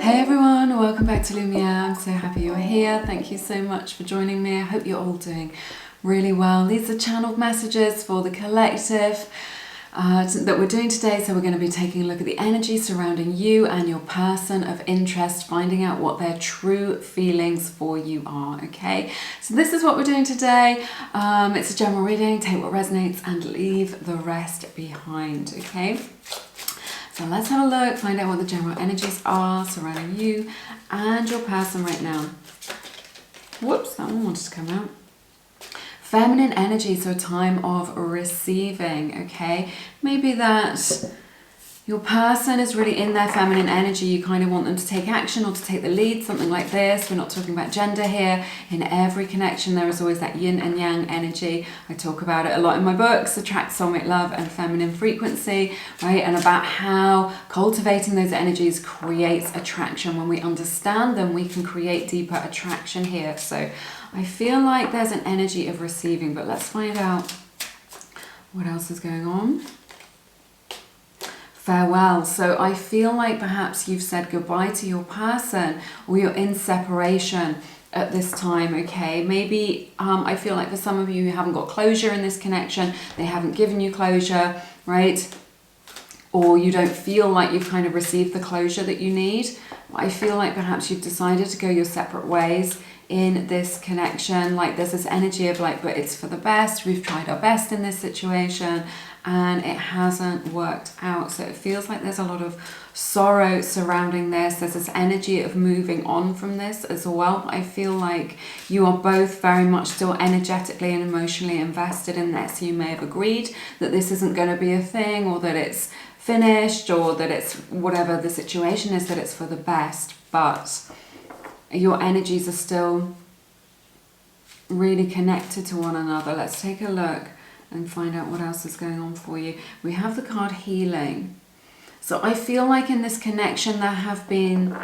Hey everyone, welcome back to Lumiere. I'm so happy you're here. Thank you so much for joining me. I hope you're all doing really well. These are channeled messages for the collective that we're doing today. So we're going to be taking a look at the energy surrounding you and your person of interest, finding out what their true feelings for you are, okay? So this is what we're doing today. It's a general reading. Take what resonates and leave the rest behind, okay? So let's have a look, find out what the general energies are surrounding you and your person right now. Whoops, that one wanted to come out. Feminine energy, so a time of receiving, okay? Maybe that your person is really in their feminine energy. You kind of want them to take action or to take the lead, something like this. We're not talking about gender here. In every connection, there is always that yin and yang energy. I talk about it a lot in my books, Attract, Soulmate, Love, and Feminine Frequency, right? And about how cultivating those energies creates attraction. When we understand them, we can create deeper attraction here. So I feel like there's an energy of receiving, but let's find out what else is going on. Farewell. So I feel like perhaps you've said goodbye to your person or you're in separation at this time, okay? Maybe I feel like for some of you who haven't got closure in this connection, they haven't given you closure, right? Or you don't feel like you've kind of received the closure that you need. I feel like perhaps you've decided to go your separate ways in this connection. Like there's this energy of like, but it's for the best. We've tried our best in this situation and it hasn't worked out. So it feels like there's a lot of sorrow surrounding this. There's this energy of moving on from this as well. I feel like you are both very much still energetically and emotionally invested in this. You may have agreed that this isn't going to be a thing, or that it's finished, or that it's whatever the situation is, that it's for the best, but your energies are still really connected to one another. Let's take a look and find out what else is going on for you. We have the card healing. So I feel like in this connection there have been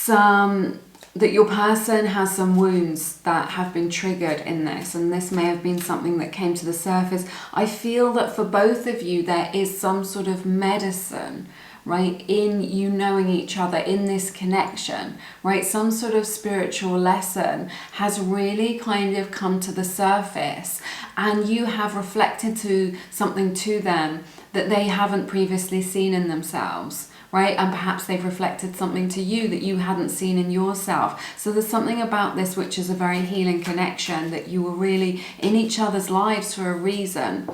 that your person has some wounds that have been triggered in this, and this may have been something that came to the surface. I feel that for both of you there is some sort of medicine, right, in you knowing each other in this connection, right? Some sort of spiritual lesson has really kind of come to the surface, and you have reflected to something to them that they haven't previously seen in themselves, right? And perhaps they've reflected something to you that you hadn't seen in yourself. So there's something about this which is a very healing connection, that you were really in each other's lives for a reason,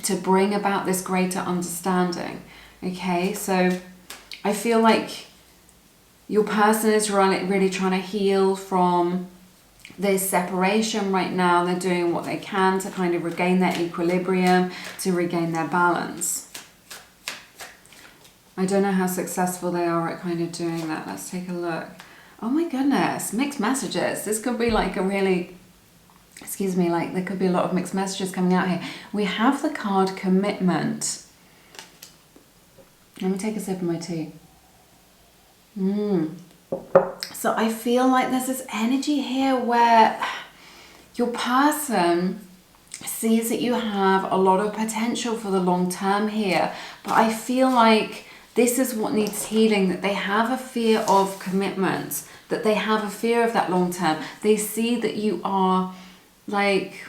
to bring about this greater understanding. Okay, so I feel like your person is really trying to heal from this separation right now. They're doing what they can to kind of regain their equilibrium, to regain their balance. I don't know how successful they are at kind of doing that. Let's take a look. Oh my goodness, mixed messages. This could be like a really, excuse me, like there could be a lot of mixed messages coming out here. We have the card commitment. Let me take a sip of my tea. So I feel like there's this energy here where your person sees that you have a lot of potential for the long term here, but I feel like this is what needs healing, that they have a fear of commitment, that they have a fear of that long term. They see that you are like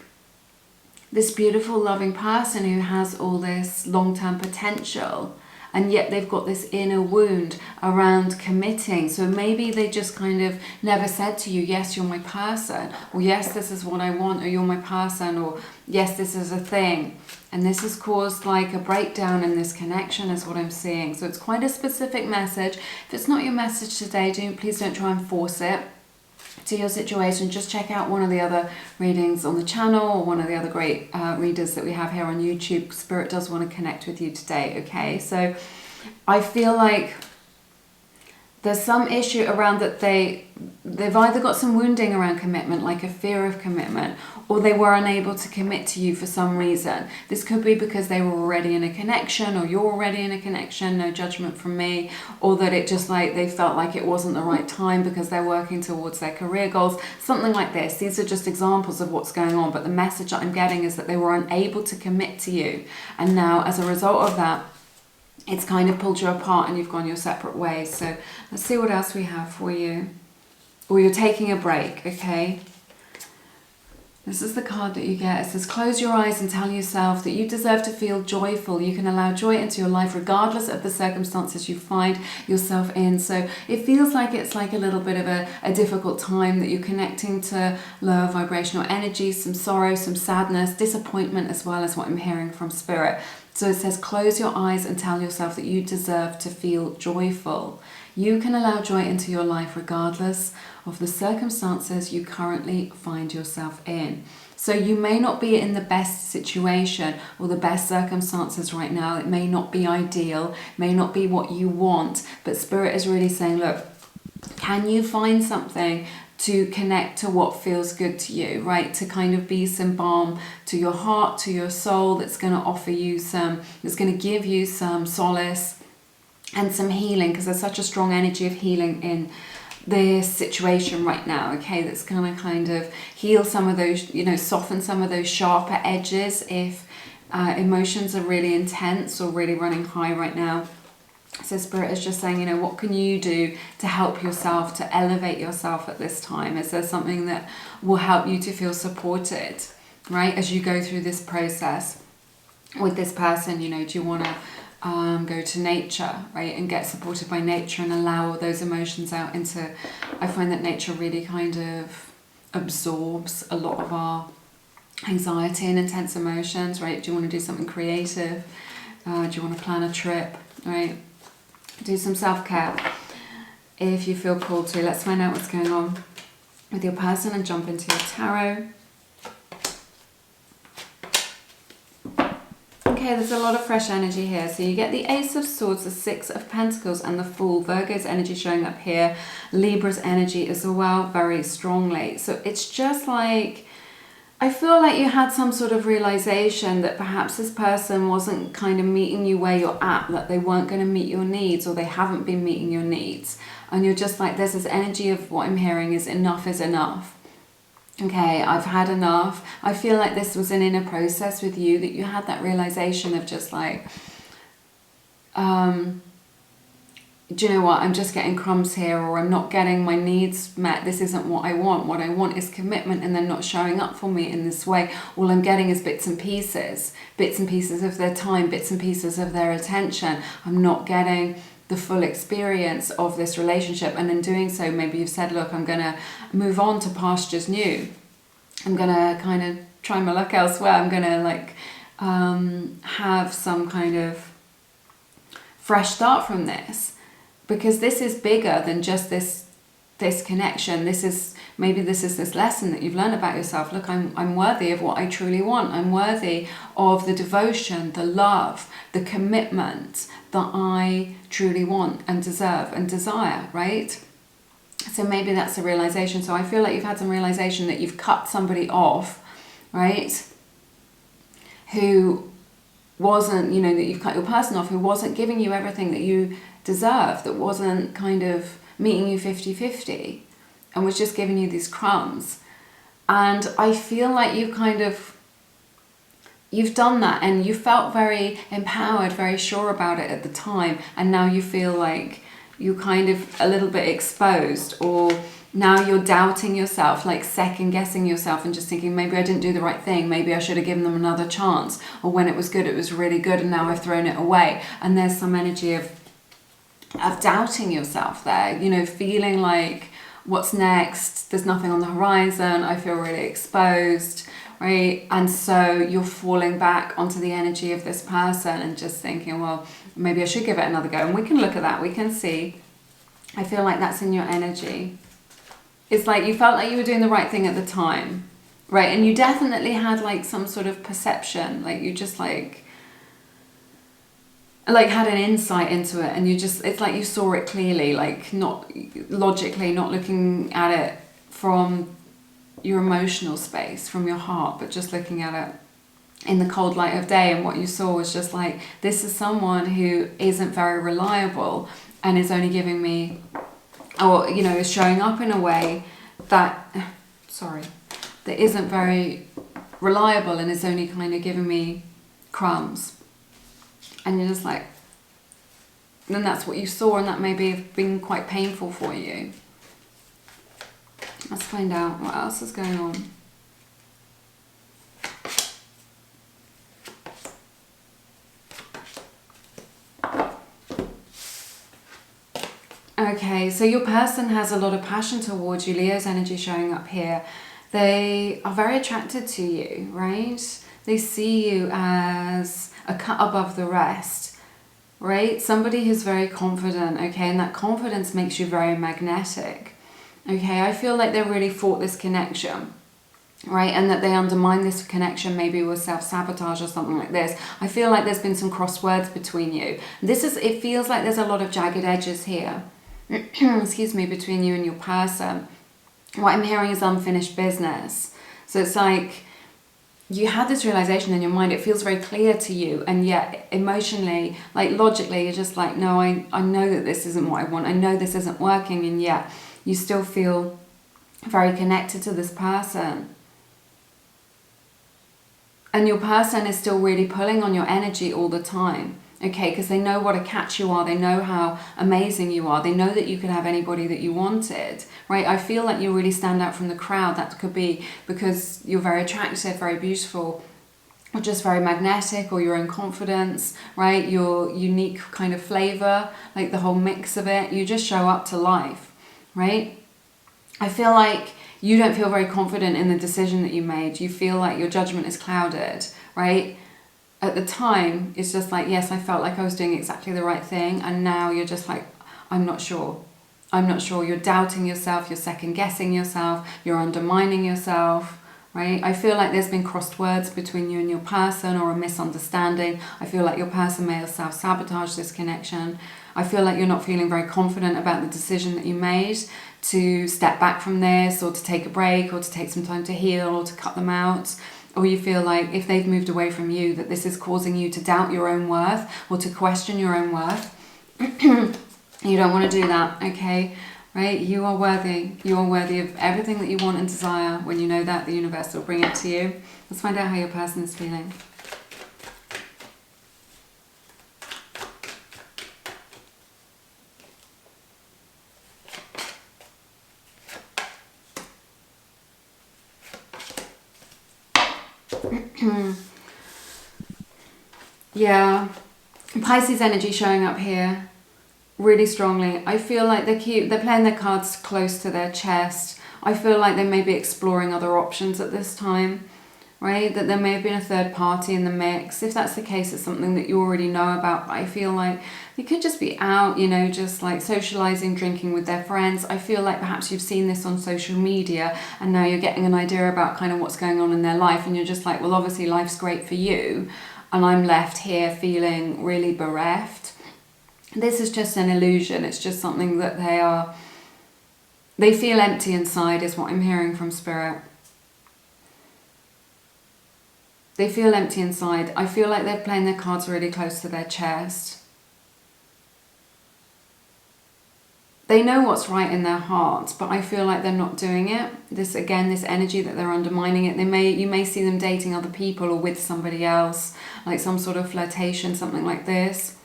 this beautiful, loving person who has all this long-term potential, and yet they've got this inner wound around committing. So maybe they just kind of never said to you, yes, you're my person, or yes, this is what I want, or you're my person, or yes, this is a thing. And this has caused like a breakdown in this connection is what I'm seeing. So it's quite a specific message. If it's not your message today, please don't try and force it to your situation. Just check out one of the other readings on the channel, or one of the other great readers that we have here on YouTube. Spirit does want to connect with you today, okay? So I feel like there's some issue around that they've either got some wounding around commitment, like a fear of commitment, or they were unable to commit to you for some reason. This could be because they were already in a connection, or you're already in a connection, no judgment from me, or that it just like they felt like it wasn't the right time because they're working towards their career goals, something like this. These are just examples of what's going on, but the message that I'm getting is that they were unable to commit to you, and now as a result of that, it's kind of pulled you apart and you've gone your separate ways. So let's see what else we have for you. Or you're taking a break, okay? This is the card that you get. It says, close your eyes and tell yourself that you deserve to feel joyful. You can allow joy into your life regardless of the circumstances you find yourself in. So it feels like it's like a little bit of a difficult time, that you're connecting to lower vibrational energy, some sorrow, some sadness, disappointment as well, as what I'm hearing from Spirit. So it says, close your eyes and tell yourself that you deserve to feel joyful. You can allow joy into your life regardless of the circumstances you currently find yourself in. So you may not be in the best situation or the best circumstances right now. It may not be ideal, may not be what you want, but Spirit is really saying, look, can you find something to connect to what feels good to you, right? To kind of be some balm to your heart, to your soul, that's going to offer you some, that's going to give you some solace and some healing, because there's such a strong energy of healing in this situation right now, okay? That's going to kind of heal some of those, you know, soften some of those sharper edges if emotions are really intense or really running high right now. So Spirit is just saying, you know, what can you do to help yourself, to elevate yourself at this time? Is there something that will help you to feel supported, right, as you go through this process with this person? You know, do you want to go to nature, right, and get supported by nature and allow all those emotions out into, I find that nature really kind of absorbs a lot of our anxiety and intense emotions, right? Do you want to do something creative? Do you want to plan a trip, right? Do some self-care if you feel called to. Let's find out what's going on with your person and jump into your tarot. Okay, there's a lot of fresh energy here. So you get the Ace of Swords, the Six of Pentacles, and the Fool. Virgo's energy showing up here. Libra's energy as well, very strongly. So it's just like, I feel like you had some sort of realization that perhaps this person wasn't kind of meeting you where you're at, that they weren't going to meet your needs, or they haven't been meeting your needs. And you're just like, there's this energy of what I'm hearing is enough is enough. Okay, I've had enough. I feel like this was an inner process with you, that you had that realization of just like, do you know what, I'm just getting crumbs here, or I'm not getting my needs met. This isn't what I want. What I want is commitment, and they're not showing up for me in this way. All I'm getting is bits and pieces of their time, bits and pieces of their attention. I'm not getting the full experience of this relationship. And in doing so, maybe you've said, look, I'm going to move on to pastures new. I'm going to kind of try my luck elsewhere. I'm going to like have some kind of fresh start from this, because this is bigger than just this connection. This is this lesson that you've learned about yourself. Look, I'm worthy of what I truly want. I'm worthy of the devotion, the love, the commitment that I truly want and deserve and desire, right? So maybe that's a realization. So I feel like you've had some realization that you've cut somebody off, right? Who wasn't, you know, that you've cut your person off, who wasn't giving you everything that you deserved, that wasn't kind of meeting you 50-50 and was just giving you these crumbs. And I feel like you've done that, and you felt very empowered, very sure about it at the time, and now you feel like you're kind of a little bit exposed, or now you're doubting yourself, like second guessing yourself and just thinking, maybe I didn't do the right thing, maybe I should have given them another chance, or when it was good, it was really good, and now I've thrown it away. And there's some energy of doubting yourself there, you know, feeling like, what's next? There's nothing on the horizon. I feel really exposed, right? And so you're falling back onto the energy of this person and just thinking, well, maybe I should give it another go. And we can look at that. We can see. I feel like that's in your energy. It's like you felt like you were doing the right thing at the time, right? And you definitely had like some sort of perception, like you just like had an insight into it, and you just, it's like you saw it clearly, like not logically, not looking at it from your emotional space, from your heart, but just looking at it in the cold light of day. And what you saw was just like, this is someone who isn't very reliable and is only giving me, or, you know, is showing up in a way that, that isn't very reliable and is only kind of giving me crumbs. And you're just like, then that's what you saw, and that maybe have been quite painful for you. Let's find out what else is going on. Okay, so your person has a lot of passion towards you. Leo's energy showing up here. They are very attracted to you, right? They see you as a cut above the rest, right? Somebody who's very confident, okay? And that confidence makes you very magnetic, okay? I feel like they really fought this connection, right? And that they undermine this connection maybe with self-sabotage or something like this. I feel like there's been some cross words between you. It feels like there's a lot of jagged edges here. Excuse me, between you and your person. What I'm hearing is unfinished business. So it's like you had this realization in your mind, it feels very clear to you, and yet emotionally, like logically, you're just like, no, I know that this isn't what I want, I know this isn't working, and yet you still feel very connected to this person. And your person is still really pulling on your energy all the time. Okay, because they know what a catch you are, they know how amazing you are, they know that you could have anybody that you wanted, right? I feel like you really stand out from the crowd. That could be because you're very attractive, very beautiful, or just very magnetic, or your own confidence, right? Your unique kind of flavor, like the whole mix of it, you just show up to life, right? I feel like you don't feel very confident in the decision that you made. You feel like your judgment is clouded, right? At the time, it's just like, yes, I felt like I was doing exactly the right thing. And now you're just like, I'm not sure. I'm not sure. You're doubting yourself. You're second guessing yourself. You're undermining yourself, right? I feel like there's been crossed words between you and your person, or a misunderstanding. I feel like your person may have self-sabotaged this connection. I feel like you're not feeling very confident about the decision that you made to step back from this, or to take a break, or to take some time to heal, or to cut them out. Or you feel like if they've moved away from you, that this is causing you to doubt your own worth, or to question your own worth. You don't want to do that, okay? Right? You are worthy. You are worthy of everything that you want and desire. When you know that, the universe will bring it to you. Let's find out how your person is feeling. Yeah, Pisces energy showing up here really strongly. I feel like they're playing their cards close to their chest. I feel like they may be exploring other options at this time, right? That there may have been a third party in the mix. If that's the case, it's something that you already know about. But I feel like they could just be out, you know, just like socializing, drinking with their friends. I feel like perhaps you've seen this on social media, and now you're getting an idea about kind of what's going on in their life, and you're just like, well, obviously life's great for you, and I'm left here feeling really bereft. This is just an illusion. It's just something that they feel empty inside, is what I'm hearing from Spirit. They feel empty inside. I feel like they're playing their cards really close to their chest. They know what's right in their hearts, but I feel like they're not doing it. This energy that they're undermining it. You may see them dating other people, or with somebody else, like some sort of flirtation, something like this.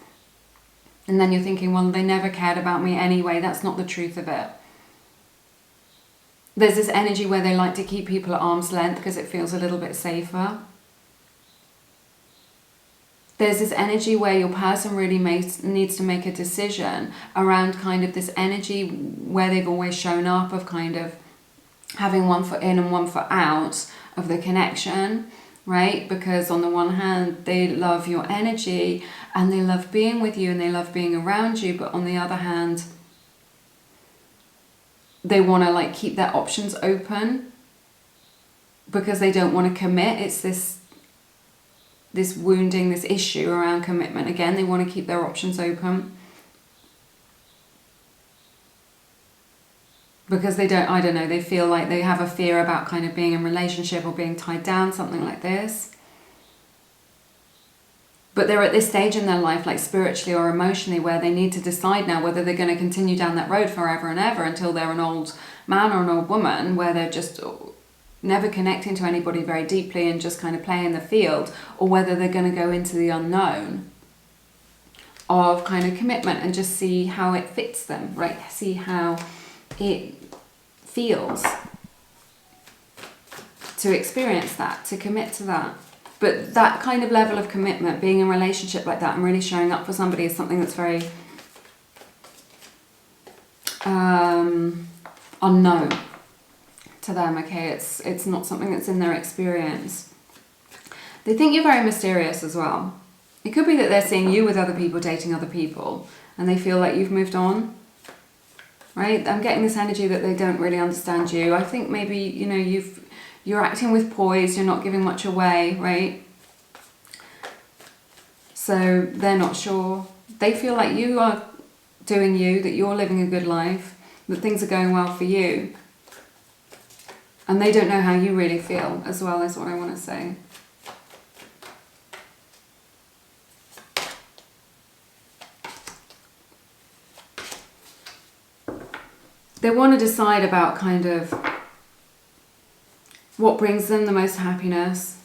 And then you're thinking, well, they never cared about me anyway. That's not the truth of it. There's this energy where they like to keep people at arm's length because it feels a little bit safer. There's this energy where your person really needs to make a decision around kind of this energy where they've always shown up, of kind of having one foot in and one foot out of the connection, right? Because on the one hand, they love your energy and they love being with you and they love being around you. But on the other hand, they want to like keep their options open because they don't want to commit. It's this wounding, this issue around commitment. Again, they want to keep their options open because they feel like they have a fear about kind of being in a relationship or being tied down, something like this. But they're at this stage in their life, like spiritually or emotionally, where they need to decide now whether they're going to continue down that road forever and ever until they're an old man or an old woman, where they're just never connecting to anybody very deeply and just kind of playing the field, or whether they're going to go into the unknown of kind of commitment and just see how it fits them, right? See how it feels to experience that, to commit to that. But that kind of level of commitment, being in a relationship like that and really showing up for somebody is something that's very unknown to them, okay? It's not something that's in their experience. They think you're very mysterious as well. It could be that they're seeing you with other people, dating other people, and they feel like you've moved on, right? I'm getting this energy that they don't really understand you. I think maybe, you know, you're acting with poise, you're not giving much away, right? So they're not sure. They feel like you are doing you, that you're living a good life, that things are going well for you. And they don't know how you really feel as well, is what I want to say. They want to decide about kind of what brings them the most happiness,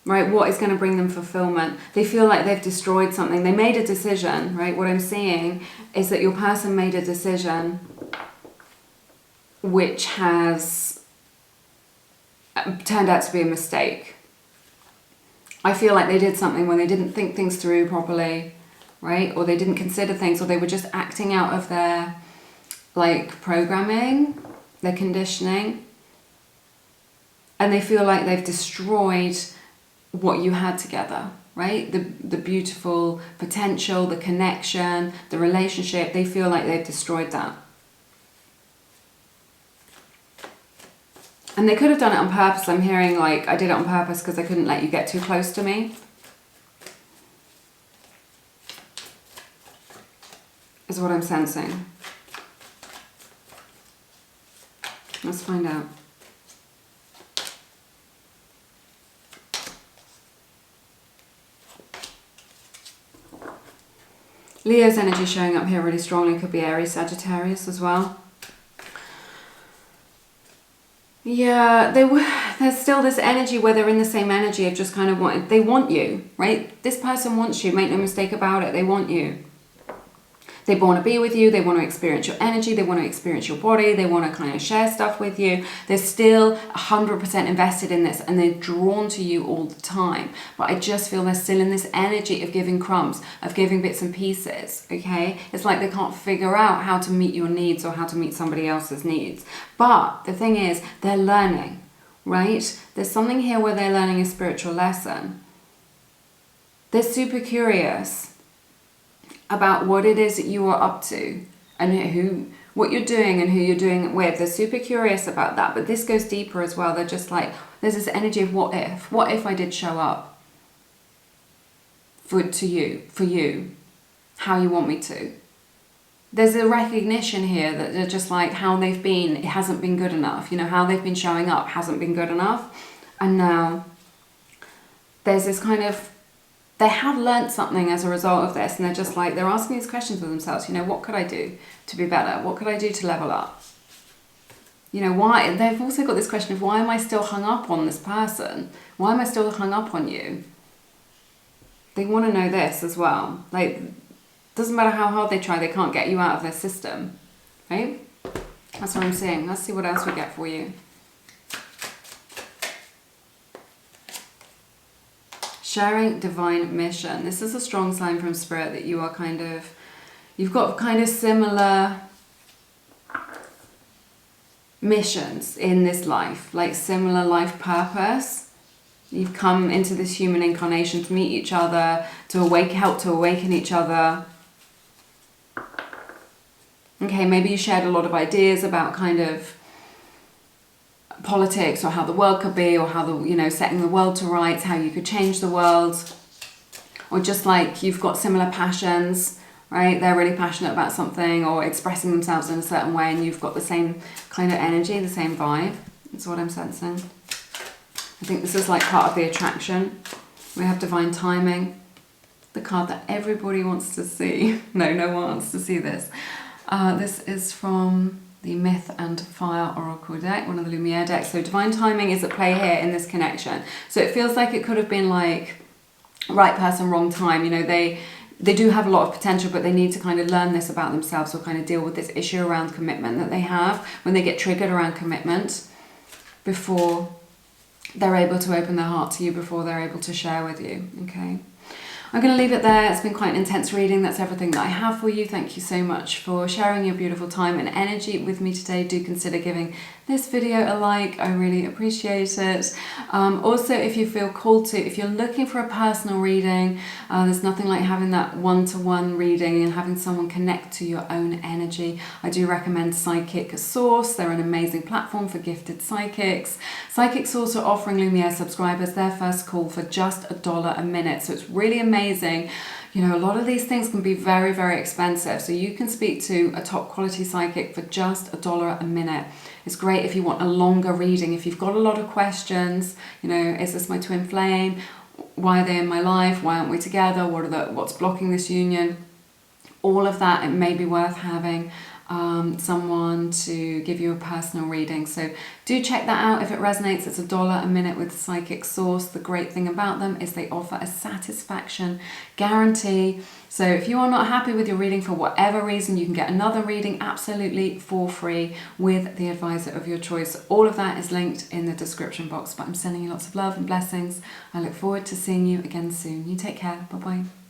right? What is going to bring them fulfillment? They feel like they've destroyed something. They made a decision, right? What I'm seeing is that your person made a decision which has turned out to be a mistake. I feel like they did something when they didn't think things through properly, right? Or they didn't consider things, or they were just acting out of their like programming, their conditioning. And they feel like they've destroyed what you had together, right? The beautiful potential, the connection, the relationship. They feel like they've destroyed that. And they could have done it on purpose. I'm hearing like, I did it on purpose because I couldn't let you get too close to me. Is what I'm sensing. Let's find out. Leo's energy showing up here really strongly. Could be Aries, Sagittarius as well. Yeah, there's still this energy where they're in the same energy of just kind of they want you, right? This person wants you, make no mistake about it, they want you. They want to be with you, they want to experience your energy, they want to experience your body, they want to kind of share stuff with you. They're still 100% invested in this and they're drawn to you all the time. But I just feel they're still in this energy of giving crumbs, of giving bits and pieces, okay? It's like they can't figure out how to meet your needs or how to meet somebody else's needs. But the thing is, they're learning, right? There's something here where they're learning a spiritual lesson. They're super curious about what it is that you are up to and what you're doing and who you're doing it with. They're super curious about that, but this goes deeper as well. They're just like, there's this energy of what if I did show up for you, how you want me to. There's a recognition here that they're just like, how they've been, it hasn't been good enough. You know, how they've been showing up hasn't been good enough. And now there's this kind of, they have learnt something as a result of this, and they're just like, they're asking these questions of themselves, you know, what could I do to be better? What could I do to level up? You know, why? They've also got this question of, why am I still hung up on this person? Why am I still hung up on you? They want to know this as well. Like, doesn't matter how hard they try, they can't get you out of their system, right? That's what I'm seeing. Let's see what else we get for you. Sharing divine mission. This is a strong sign from Spirit that you are you've got kind of similar missions in this life, like similar life purpose. You've come into this human incarnation to meet each other, to help to awaken each other. Okay, maybe you shared a lot of ideas about kind of politics or how the world could be, or how setting the world to rights, how you could change the world, or just like you've got similar passions, right? They're really passionate about something or expressing themselves in a certain way, and you've got the same kind of energy, the same vibe. That's what I'm sensing. I think this is like part of the attraction. We have divine timing, the card that everybody wants to see. No one wants to see this. This is from the Myth and Fire Oracle deck, one of the Lumiere decks. So divine timing is at play here in this connection. So it feels like it could have been like right person, wrong time. You know, they do have a lot of potential, but they need to kind of learn this about themselves, or kind of deal with this issue around commitment that they have when they get triggered around commitment, before they're able to open their heart to you, before they're able to share with you. Okay, I'm going to leave it there. It's been quite an intense reading. That's everything that I have for you. Thank you so much for sharing your beautiful time and energy with me today. Do consider giving this video a like. I really appreciate it. Also, if you feel called to, if you're looking for a personal reading, there's nothing like having that one-to-one reading and having someone connect to your own energy. I do recommend Psychic Source. They're an amazing platform for gifted psychics. Psychic Source are offering Lumiere subscribers their first call for just $1 a minute. So it's really amazing. You know, a lot of these things can be very, very expensive. So you can speak to a top quality psychic for just $1 a minute. It's great if you want a longer reading, if you've got a lot of questions, you know, is this my twin flame? Why are they in my life? Why aren't we together? What's blocking this union? All of that, it may be worth having someone to give you a personal reading. So do check that out if it resonates. It's $1 a minute with Psychic Source. The great thing about them is they offer a satisfaction guarantee. So if you are not happy with your reading for whatever reason, you can get another reading absolutely for free with the advisor of your choice. All of that is linked in the description box. But I'm sending you lots of love and blessings. I look forward to seeing you again soon. You take care. Bye-bye.